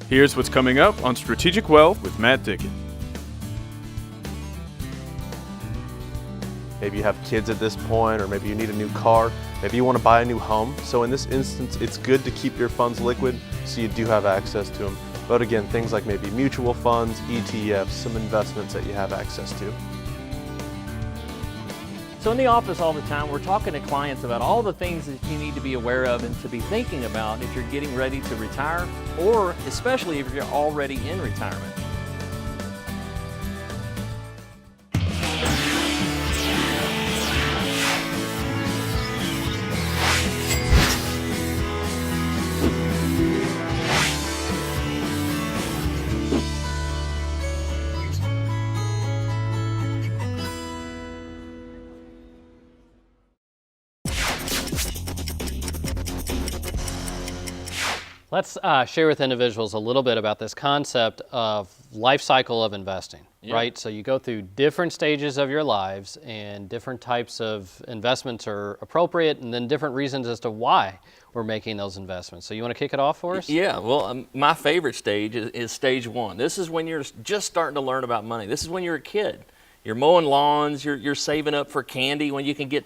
Here's what's coming up on Strategic Wealth with Matt Dickett. Maybe you have kids at this point, or maybe you need a new car. Maybe you want to buy a new home. So in this instance, it's good to keep your funds liquid so you do have access to them. But again, things like maybe mutual funds, ETFs, some investments that you have access to. So in the office all the time, we're talking to clients about all the things that you need to be aware of and to be thinking about if you're getting ready to retire, or especially if you're already in retirement. Let's share with individuals a little bit about this concept of life cycle of investing, right? So you go through different stages of your lives, and different types of investments are appropriate, and then different reasons as to why we're making those investments. So you want to kick it off for us? Yeah, well, my favorite stage is stage one. This is when you're just starting to learn about money. This is when you're a kid. You're mowing lawns, you're saving up for candy when you can get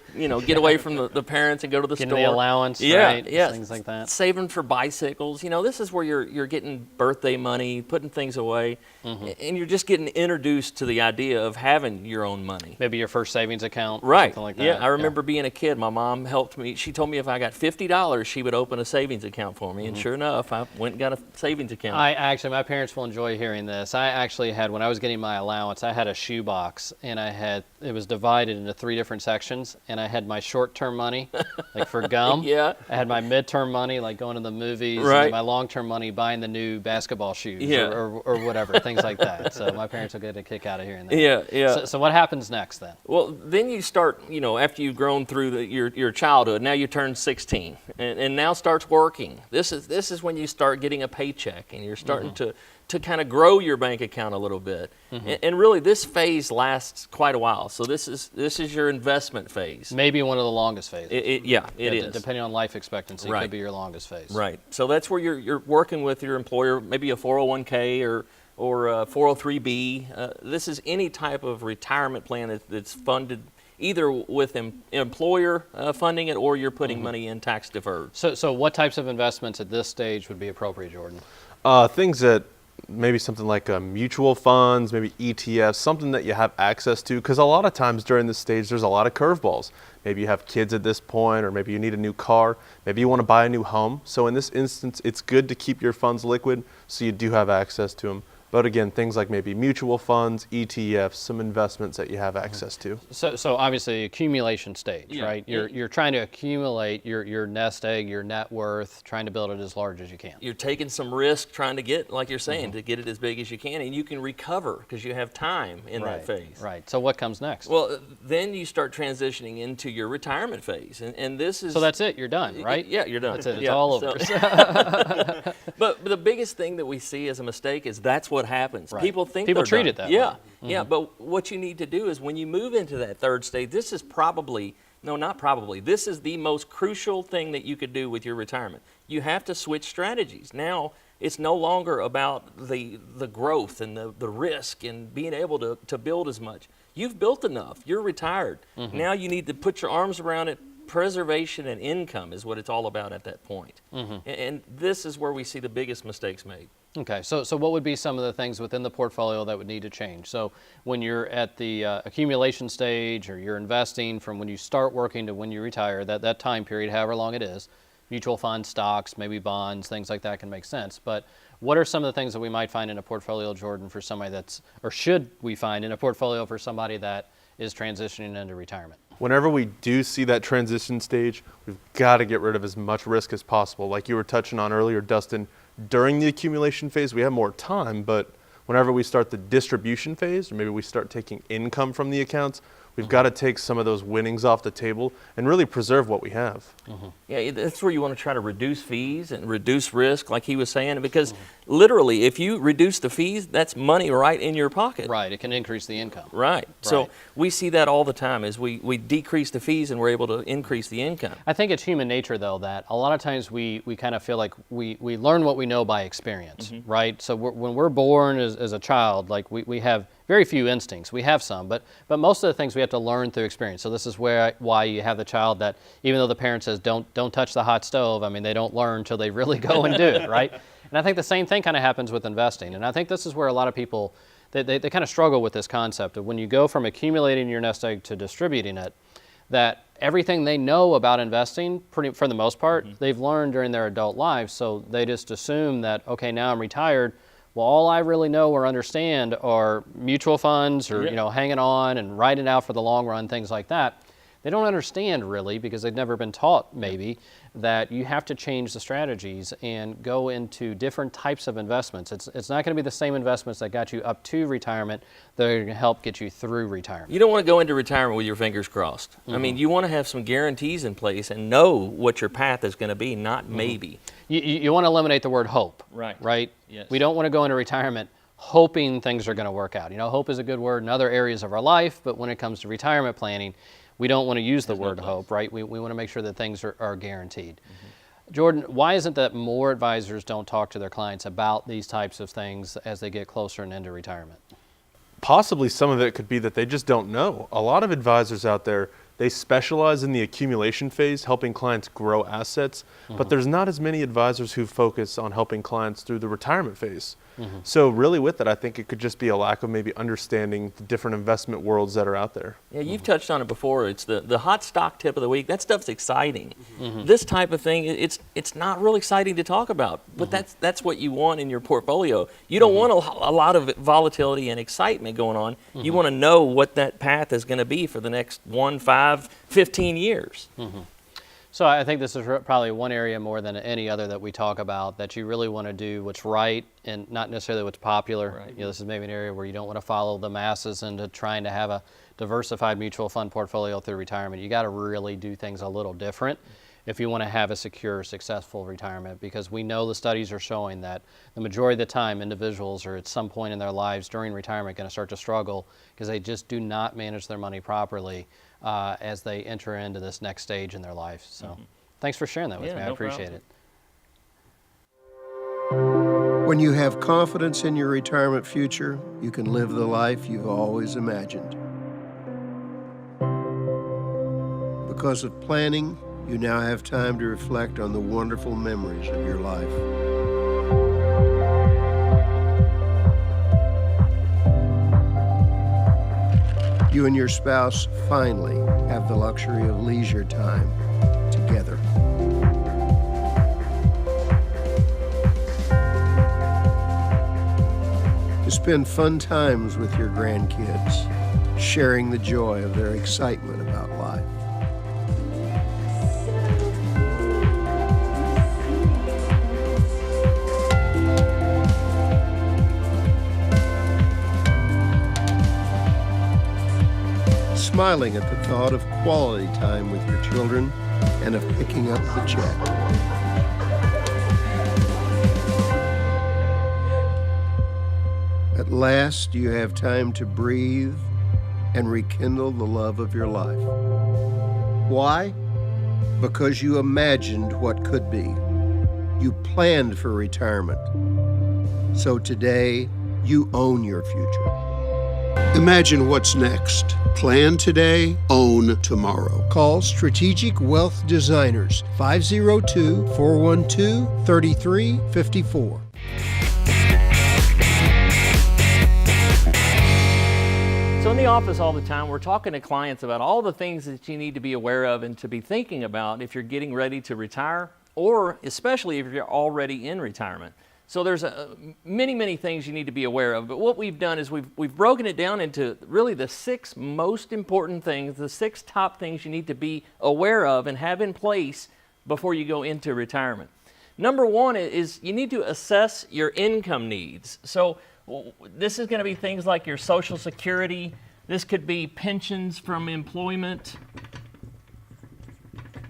away from the parents and go to the store. Getting the allowance, right? Things like that. Saving for bicycles. This is where you're getting birthday money, putting things away, and you're just getting introduced to the idea of having your own money. Maybe your first savings account, right? Something like that. Yeah, I remember being a kid. My mom helped me. She told me if I got $50, she would open a savings account for me, and sure enough, I went and got a savings account. My parents will enjoy hearing this. I actually had, when I was getting my allowance, I had a shoebox. And it was divided into 3 different sections, and I had my short-term money, like for gum. Yeah. I had my mid-term money, like going to the movies, right. And then my long-term money, buying the new basketball shoes, or whatever, things like that. So my parents will get a kick out of hearing that. Yeah. So what happens next then? Well, then you start, after you've grown through your childhood, now you turn 16, and now starts working. This is when you start getting a paycheck, and you're starting to kind of grow your bank account a little bit. And really this phase lasts quite a while. So this is your investment phase. Maybe one of the longest phases. It is. Depending on life expectancy, right. It could be your longest phase. Right. So that's where you're working with your employer, maybe a 401k or a 403b. This is any type of retirement plan that's funded either with employer funding it, or you're putting money in tax deferred. So what types of investments at this stage would be appropriate, Jordan? Things that maybe something like mutual funds, maybe ETFs, something that you have access to, because a lot of times during this stage there's a lot of curveballs. Maybe you have kids at this point, or maybe you need a new car, maybe you want to buy a new home. So in this instance, it's good to keep your funds liquid so you do have access to them. But again, things like maybe mutual funds, ETFs, some investments that you have access to. So obviously accumulation stage, Yeah. right? You're trying to accumulate your nest egg, your net worth, trying to build it as large as you can. You're taking some risk trying to get, like you're saying, to get it as big as you can, and you can recover because you have time in that phase. Right. So what comes next? Well, then you start transitioning into your retirement phase, and this is... So that's it. You're done, right? Yeah, you're done. That's it. It's Yeah, all over. But the biggest thing that we see as a mistake is that's what happens. Right. People think People they're treat done. it that Yeah, way. yeah. But what you need to do is when you move into that third stage, this is probably, no, not probably, this is the most crucial thing that you could do with your retirement. You have to switch strategies. Now, it's no longer about the growth and the risk and being able to build as much. You've built enough. You're retired. Now you need to put your arms around it. Preservation and income is what it's all about at that point. And this is where we see the biggest mistakes made. Okay, so what would be some of the things within the portfolio that would need to change? So when you're at the accumulation stage, or you're investing from when you start working to when you retire, that time period, however long it is, mutual funds, stocks, maybe bonds, things like that can make sense. But what are some of the things that we might find in a portfolio, Jordan, for somebody or should we find in a portfolio for somebody that is transitioning into retirement? Whenever we do see that transition stage, we've got to get rid of as much risk as possible. Like you were touching on earlier, Dustin, during the accumulation phase, we have more time, but whenever we start the distribution phase, or maybe we start taking income from the accounts, We've got to take some of those winnings off the table and really preserve what we have. Yeah, that's where you want to try to reduce fees and reduce risk, like he was saying, because literally, if you reduce the fees, that's money right in your pocket. Right, it can increase the income. Right. So Right. we see that all the time as we decrease the fees and we're able to increase the income. I think it's human nature, though, that a lot of times we kind of feel like we learn what we know by experience, right? So when we're born as a child, like we have very few instincts. We have some, but most of the things we have to learn through experience. So this is why you have the child that, even though the parent says, don't touch the hot stove, I mean, they don't learn until they really go and do it, right? And I think the same thing kind of happens with investing. And I think this is where a lot of people, they kind of struggle with this concept of when you go from accumulating your nest egg to distributing it, that everything they know about investing, for the most part, they've learned during their adult lives. So they just assume that, okay, now I'm retired. Well, all I really know or understand are mutual funds or, hanging on and riding out for the long run, things like that. They don't understand really, because they've never been taught maybe, that you have to change the strategies and go into different types of investments. It's not going to be the same investments that got you up to retirement that are going to help get you through retirement. You don't want to go into retirement with your fingers crossed. I mean, you want to have some guarantees in place and know what your path is going to be, not maybe. You want to eliminate the word hope. Right? Yes. We don't want to go into retirement hoping things are going to work out. Hope is a good word in other areas of our life, but when it comes to retirement planning, we don't want to use the word hope, right? We want to make sure that things are guaranteed. Jordan, why is it that more advisors don't talk to their clients about these types of things as they get closer and into retirement? Possibly some of it could be that they just don't know. A lot of advisors out there, they specialize in the accumulation phase, helping clients grow assets, but there's not as many advisors who focus on helping clients through the retirement phase. So really with that, I think it could just be a lack of maybe understanding the different investment worlds that are out there. Yeah, you've touched on it before. It's the hot stock tip of the week. That stuff's exciting. This type of thing, it's not real exciting to talk about, but that's what you want in your portfolio. You don't want a lot of volatility and excitement going on. You want to know what that path is going to be for the next 1, 5, 15 years. So I think this is probably one area more than any other that we talk about, that you really want to do what's right and not necessarily what's popular. Right. This is maybe an area where you don't want to follow the masses into trying to have a diversified mutual fund portfolio through retirement. You got to really do things a little different if you want to have a secure, successful retirement, because we know the studies are showing that the majority of the time individuals are at some point in their lives during retirement going to start to struggle because they just do not manage their money properly as they enter into this next stage in their life. So thanks for sharing that with me. I appreciate it. When you have confidence in your retirement future, you can live the life you've always imagined. Because of planning, you now have time to reflect on the wonderful memories of your life. You and your spouse finally have the luxury of leisure time together. To spend fun times with your grandkids, sharing the joy of their excitement about life. Smiling at the thought of quality time with your children and of picking up the check. At last, you have time to breathe and rekindle the love of your life. Why? Because you imagined what could be. You planned for retirement. So today, you own your future. Imagine what's next. Plan today, own tomorrow. Call Strategic Wealth Designers, 502-412-3354. So in the office all the time, we're talking to clients about all the things that you need to be aware of and to be thinking about if you're getting ready to retire, or especially if you're already in retirement. So there's many things you need to be aware of, but what we've done is we've broken it down into really the 6 most important things, the 6 top things you need to be aware of and have in place before you go into retirement. Number 1 is you need to assess your income needs. So this is going to be things like your Social Security, This could be pensions from employment.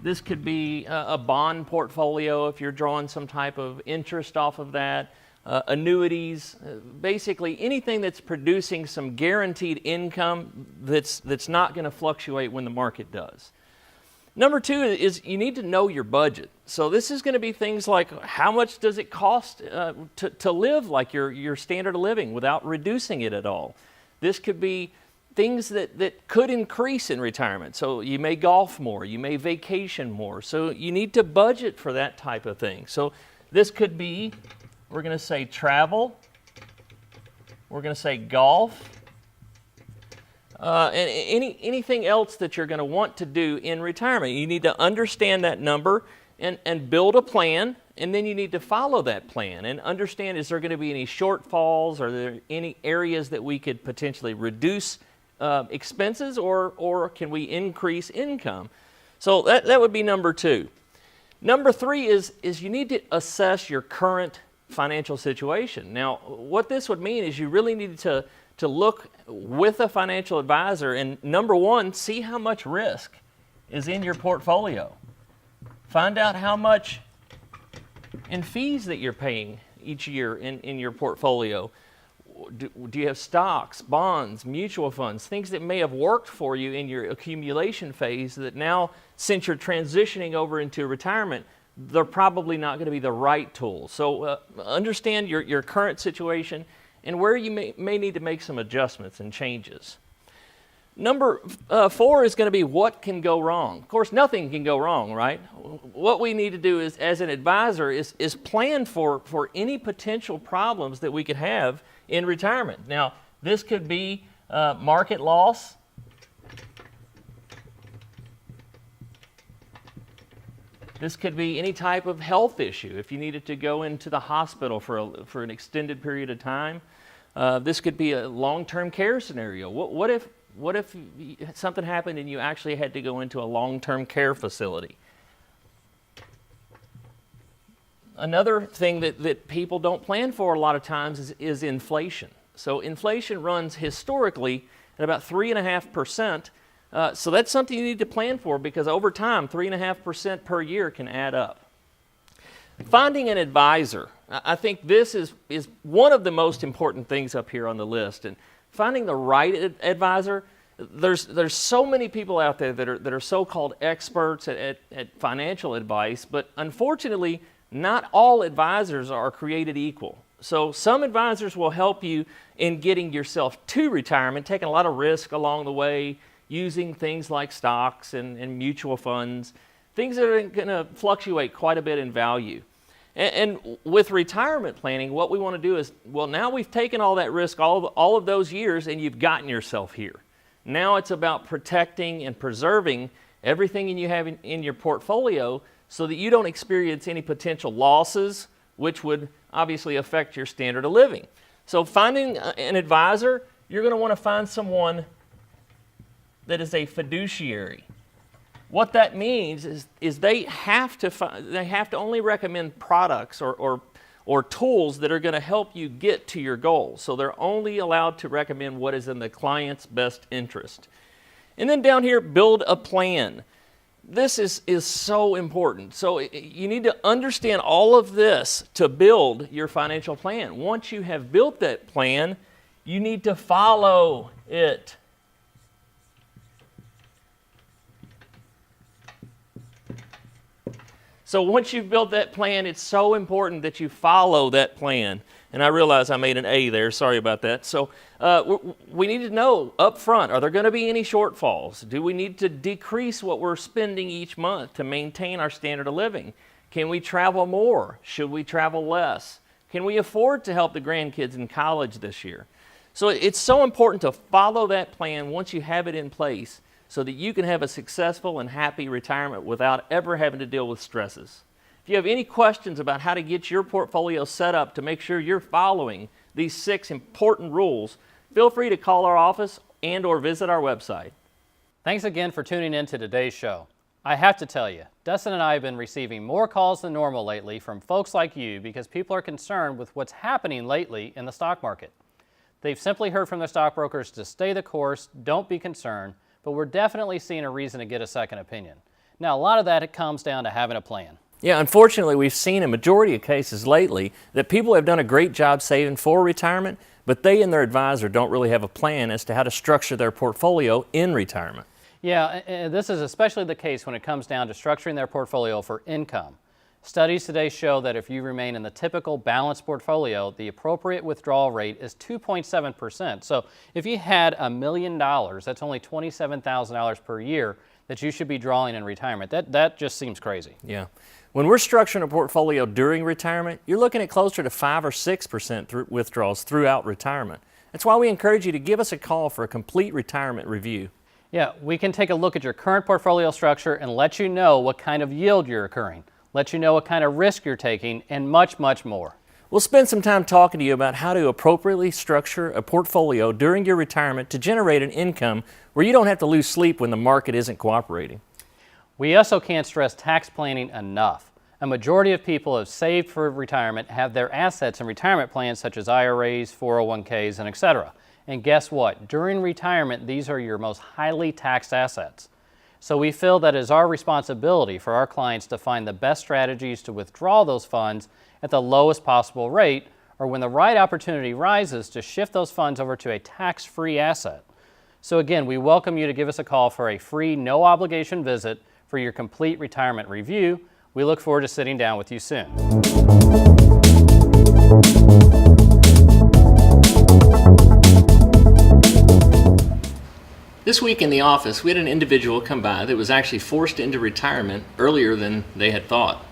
This could be a bond portfolio if you're drawing some type of interest off of that. Annuities, basically anything that's producing some guaranteed income that's not going to fluctuate when the market does. Number two is you need to know your budget. So this is going to be things like how much does it cost to live like your standard of living without reducing it at all. This could be things that could increase in retirement. So you may golf more, you may vacation more. So you need to budget for that type of thing. So this could be, we're going to say travel, we're going to say golf, and anything else that you're going to want to do in retirement. You need to understand that number and build a plan, and then you need to follow that plan and understand, is there going to be any shortfalls? Are there any areas that we could potentially reduce expenses, or can we increase income? So that would be number two. Number three is you need to assess your current financial situation. Now, what this would mean is you really need to look with a financial advisor and, number one, see how much risk is in your portfolio. Find out how much in fees that you're paying each year in your portfolio. Do you have stocks, bonds, mutual funds, things that may have worked for you in your accumulation phase that now, since you're transitioning over into retirement, they're probably not going to be the right tools. So understand your current situation and where you may need to make some adjustments and changes. Number four is going to be what can go wrong. Of course, nothing can go wrong, right? What we need to do is, as an advisor, is plan for any potential problems that we could have in retirement. Now, this could be market loss. This could be any type of health issue. If you needed to go into the hospital for an extended period of time. This could be a long-term care scenario. What if something happened and you actually had to go into a long-term care facility? Another thing that people don't plan for a lot of times is inflation. So inflation runs historically at about 3.5%. So that's something you need to plan for, because over time, 3.5% per year can add up. Finding an advisor. I think this is one of the most important things up here on the list. And finding the right advisor, there's so many people out there that are so-called experts at financial advice, but unfortunately, not all advisors are created equal. So some advisors will help you in getting yourself to retirement, taking a lot of risk along the way, using things like stocks and mutual funds, things that are going to fluctuate quite a bit in value. And with retirement planning, what we want to do is, well, now we've taken all that risk all of those years, and you've gotten yourself here. Now it's about protecting and preserving everything you have in your portfolio so that you don't experience any potential losses, which would obviously affect your standard of living. So finding an advisor, you're going to want to find someone that is a fiduciary. What that means is they have to only recommend products or tools that are going to help you get to your goals. So they're only allowed to recommend what is in the client's best interest. And then down here, build a plan. This is so important. So you need to understand all of this to build your financial plan. Once you have built that plan, you need to follow it. So once you've built that plan, it's so important that you follow that plan. And I realize I made an A there. Sorry about that. So we need to know up front, are there going to be any shortfalls? Do we need to decrease what we're spending each month to maintain our standard of living? Can we travel more? Should we travel less? Can we afford to help the grandkids in college this year? So it's so important to follow that plan once you have it in place, so that you can have a successful and happy retirement without ever having to deal with stresses. If you have any questions about how to get your portfolio set up to make sure you're following these 6 important rules, feel free to call our office and/or visit our website. Thanks again for tuning in to today's show. I have to tell you, Dustin and I have been receiving more calls than normal lately from folks like you because people are concerned with what's happening lately in the stock market. They've simply heard from their stockbrokers to stay the course, don't be concerned, but we're definitely seeing a reason to get a second opinion. Now, a lot of that, it comes down to having a plan. Yeah, unfortunately, we've seen a majority of cases lately that people have done a great job saving for retirement, but they and their advisor don't really have a plan as to how to structure their portfolio in retirement. Yeah, and this is especially the case when it comes down to structuring their portfolio for income. Studies today show that if you remain in the typical balanced portfolio, the appropriate withdrawal rate is 2.7%. So if you had $1 million, that's only $27,000 per year that you should be drawing in retirement. That just seems crazy. Yeah. When we're structuring a portfolio during retirement, you're looking at closer to 5 or 6% withdrawals throughout retirement. That's why we encourage you to give us a call for a complete retirement review. Yeah, we can take a look at your current portfolio structure and let you know what kind of yield you're accruing, let you know what kind of risk you're taking, and much, much more. We'll spend some time talking to you about how to appropriately structure a portfolio during your retirement to generate an income where you don't have to lose sleep when the market isn't cooperating. We also can't stress tax planning enough. A majority of people who have saved for retirement have their assets in retirement plans such as IRAs, 401ks, and etc. And guess what? During retirement, these are your most highly taxed assets. So we feel that it is our responsibility for our clients to find the best strategies to withdraw those funds at the lowest possible rate, or when the right opportunity rises, to shift those funds over to a tax-free asset. So again, we welcome you to give us a call for a free, no-obligation visit for your complete retirement review. We look forward to sitting down with you soon. This week in the office, we had an individual come by that was actually forced into retirement earlier than they had thought.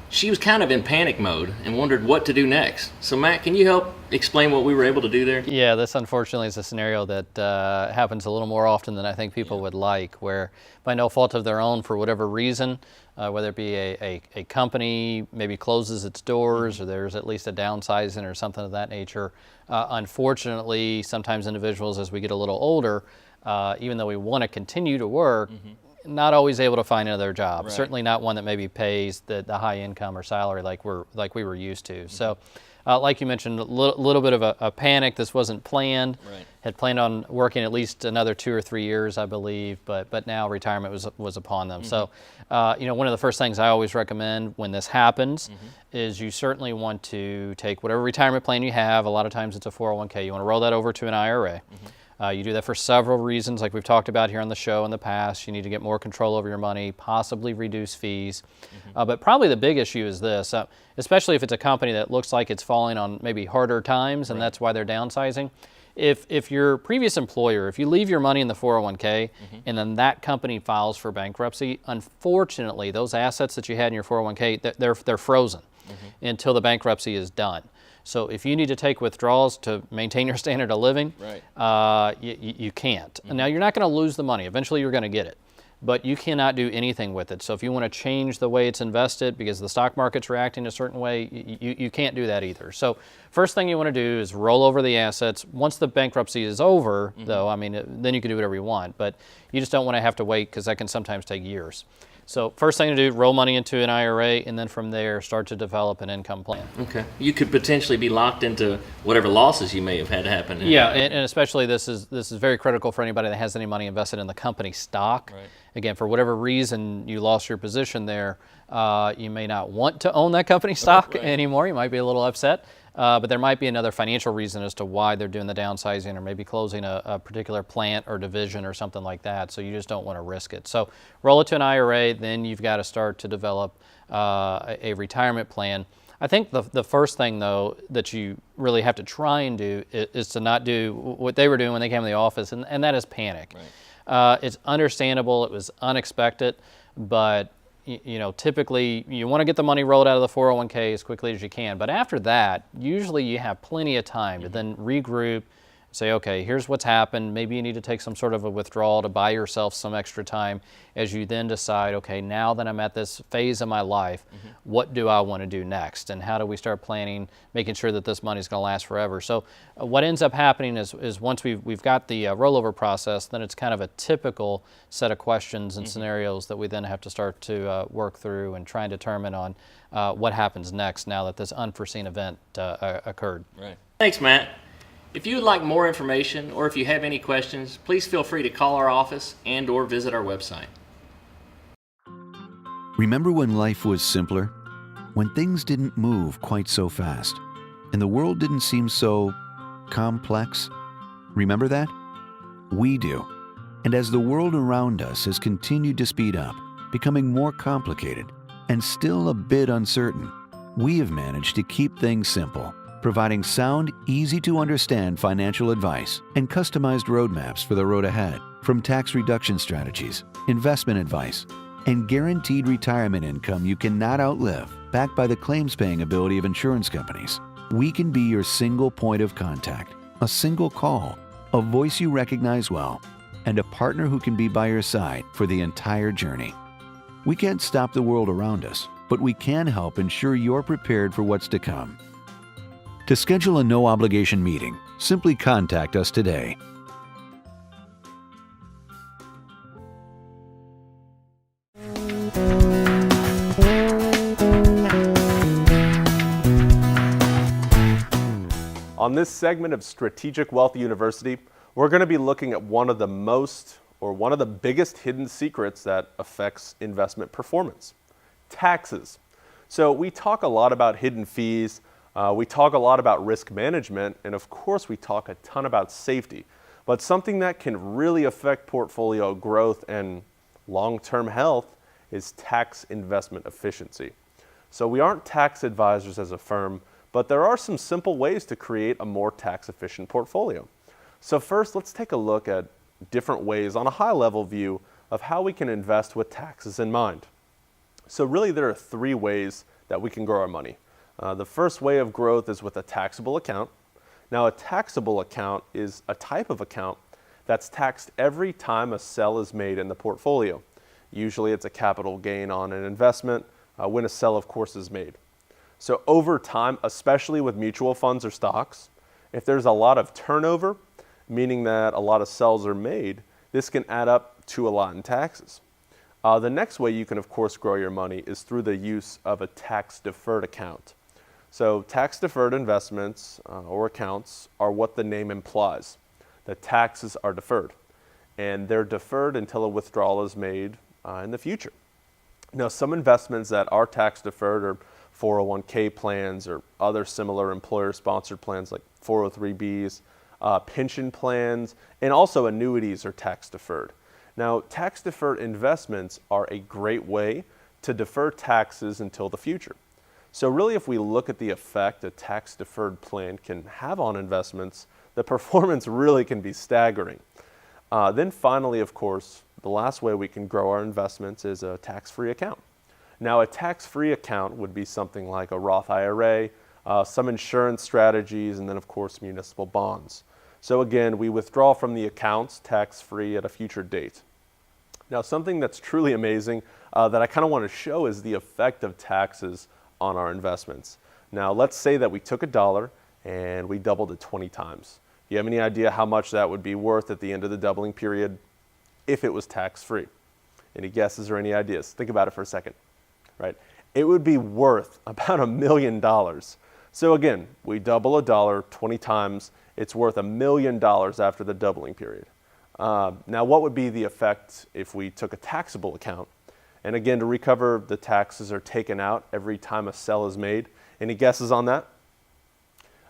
She was kind of in panic mode and wondered what to do next. So Matt, can you help explain what we were able to do there? Yeah, this unfortunately is a scenario that happens a little more often than I think people would like, where by no fault of their own, for whatever reason, whether it be a company maybe closes its doors, or there's at least a downsizing or something of that nature. Unfortunately, sometimes individuals, as we get a little older, even though we want to continue to work, not always able to find another job. Right. Certainly not one that maybe pays the high income or salary like we were used to. So, like you mentioned, a little bit of a panic. This wasn't planned. Right. Had planned on working at least another 2 or 3 years, I believe, but now retirement was upon them. So, one of the first things I always recommend when this happens is you certainly want to take whatever retirement plan you have. A lot of times it's a 401k. You want to roll that over to an IRA. You do that for several reasons, like we've talked about here on the show in the past. You need to get more control over your money, possibly reduce fees. But probably the big issue is this, especially if it's a company that looks like it's falling on maybe harder times, and that's why they're downsizing. If your previous employer, if you leave your money in the 401k and then that company files for bankruptcy, unfortunately, those assets that you had in your 401k, they're frozen until the bankruptcy is done. So if you need to take withdrawals to maintain your standard of living, you can't. Now, you're not going to lose the money. Eventually, you're going to get it. But you cannot do anything with it. So if you want to change the way it's invested because the stock market's reacting a certain way, you can't do that either. So first thing you want to do is roll over the assets. Once the bankruptcy is over, though, I mean, then you can do whatever you want. But you just don't want to have to wait, because that can sometimes take years. So first thing to do, roll money into an IRA, and then from there start to develop an income plan. Okay. You could potentially be locked into whatever losses you may have had happen. Yeah, and especially this is very critical for anybody that has any money invested in the company stock. Right. Again, for whatever reason you lost your position there, you may not want to own that company stock anymore. You might be a little upset. But there might be another financial reason as to why they're doing the downsizing, or maybe closing a particular plant or division or something like that. So you just don't want to risk it. So roll it to an IRA, then you've got to start to develop a retirement plan. I think the first thing, though, that you really have to try and do is to not do what they were doing when they came to the office, and that is panic. Right. It's understandable. It was unexpected, but typically you want to get the money rolled out of the 401k as quickly as you can. But after that, usually you have plenty of time to then regroup, say, okay, here's what's happened. Maybe you need to take some sort of a withdrawal to buy yourself some extra time, as you then decide, okay, now that I'm at this phase of my life, what do I want to do next? And how do we start planning, making sure that this money is going to last forever? So what ends up happening is once we've got the rollover process, then it's kind of a typical set of questions and scenarios that we then have to start to work through and try and determine on what happens next now that this unforeseen event occurred. Right. Thanks, Matt. If you would like more information or if you have any questions, please feel free to call our office and/or visit our website. Remember when life was simpler? When things didn't move quite so fast and the world didn't seem so complex? Remember that? We do. And as the world around us has continued to speed up, becoming more complicated and still a bit uncertain, we have managed to keep things simple, providing sound, easy-to-understand financial advice and customized roadmaps for the road ahead, from tax reduction strategies, investment advice, and guaranteed retirement income you cannot outlive, backed by the claims-paying ability of insurance companies. We can be your single point of contact, a single call, a voice you recognize well, and a partner who can be by your side for the entire journey. We can't stop the world around us, but we can help ensure you're prepared for what's to come. To schedule a no-obligation meeting, simply contact us today. On this segment of Strategic Wealth University, we're going to be looking at one of the biggest hidden secrets that affects investment performance: taxes. So we talk a lot about hidden fees, we talk a lot about risk management, and of course we talk a ton about safety. But something that can really affect portfolio growth and long-term health is tax investment efficiency. So we aren't tax advisors as a firm, but there are some simple ways to create a more tax-efficient portfolio. So first, let's take a look at different ways on a high-level view of how we can invest with taxes in mind. So really, there are three ways that we can grow our money. The first way of growth is with a taxable account. Now, a taxable account is a type of account that's taxed every time a sell is made in the portfolio. Usually, it's a capital gain on an investment when a sell, of course, is made. So over time, especially with mutual funds or stocks, if there's a lot of turnover, meaning that a lot of sells are made, this can add up to a lot in taxes. The next way you can, of course, grow your money is through the use of a tax-deferred account. So tax-deferred investments or accounts are what the name implies. The taxes are deferred, and they're deferred until a withdrawal is made in the future. Now, some investments that are tax-deferred are 401k plans or other similar employer-sponsored plans like 403bs, pension plans, and also annuities are tax-deferred. Now, tax-deferred investments are a great way to defer taxes until the future. So really, if we look at the effect a tax-deferred plan can have on investments, the performance really can be staggering. Then finally, of course, the last way we can grow our investments is a tax-free account. Now, a tax-free account would be something like a Roth IRA, some insurance strategies, and then, of course, municipal bonds. So again, we withdraw from the accounts tax-free at a future date. Now, something that's truly amazing that I kind of want to show is the effect of taxes on our investments. Now, let's say that we took $1 and we doubled it 20 times. Do you have any idea how much that would be worth at the end of the doubling period if it was tax-free? Any guesses or any ideas? Think about it for a second. Right? It would be worth about $1 million. So again, we double $1 20 times, it's worth $1 million after the doubling period. Now, what would be the effect if we took a taxable account? And again, to recover, the taxes are taken out every time a sell is made. Any guesses on that?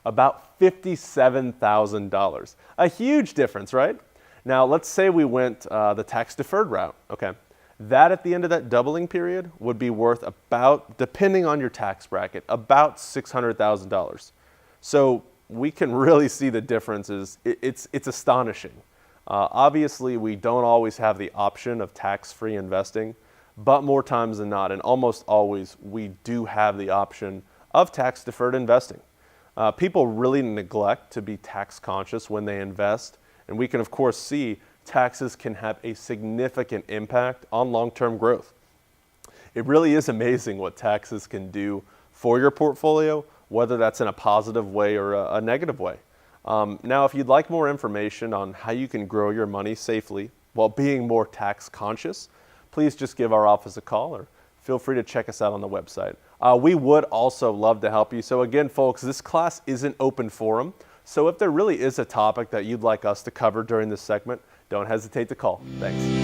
About $57,000. A huge difference, right? Now, let's say we went the tax-deferred route, okay? That at the end of that doubling period would be worth about, depending on your tax bracket, about $600,000. So we can really see the differences. It's astonishing. Obviously, we don't always have the option of tax-free investing, but more times than not, and almost always, we do have the option of tax-deferred investing. People really neglect to be tax conscious when they invest, and we can, of course, see taxes can have a significant impact on long-term growth. It really is amazing what taxes can do for your portfolio, whether that's in a positive way or a negative way. Now, if you'd like more information on how you can grow your money safely while being more tax conscious, please just give our office a call or feel free to check us out on the website. We would also love to help you. So again, folks, this class is an open forum. So if there really is a topic that you'd like us to cover during this segment, don't hesitate to call. Thanks.